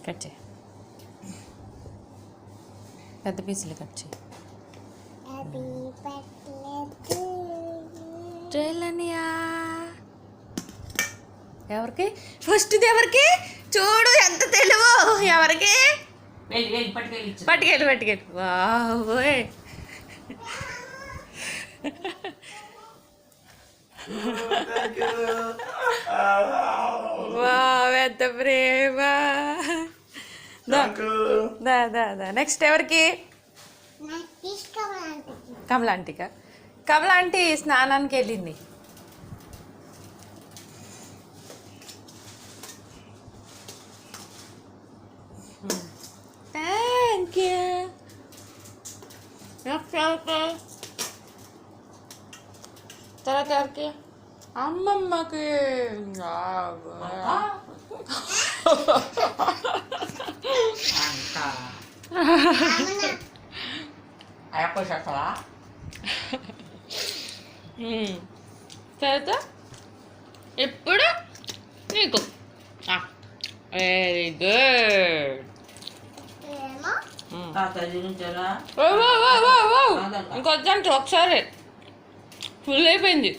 Cut చేయి, పెద్ద పీసులు కట్ చేయి. జయలనియా ఎవరికి ఫస్ట్ ఎవరికి చూడు ఎంత తెలుగు ఎవరికి పట్టుకెళ్ళి వాయ్ వా ఎంత ప్రేమ. నెక్స్ట్ ఎవరికి కమలాంటికా కమలాంటి స్నానానికి వెళ్ళింది. Thank you. తర్వాత ఎవరికి అమ్మమ్మకి తర్వాత ఇప్పుడు నీకు వెరీ గుడ్. ఇంకొద్దంటే ఒకసారి ఫుల్ అయిపోయింది.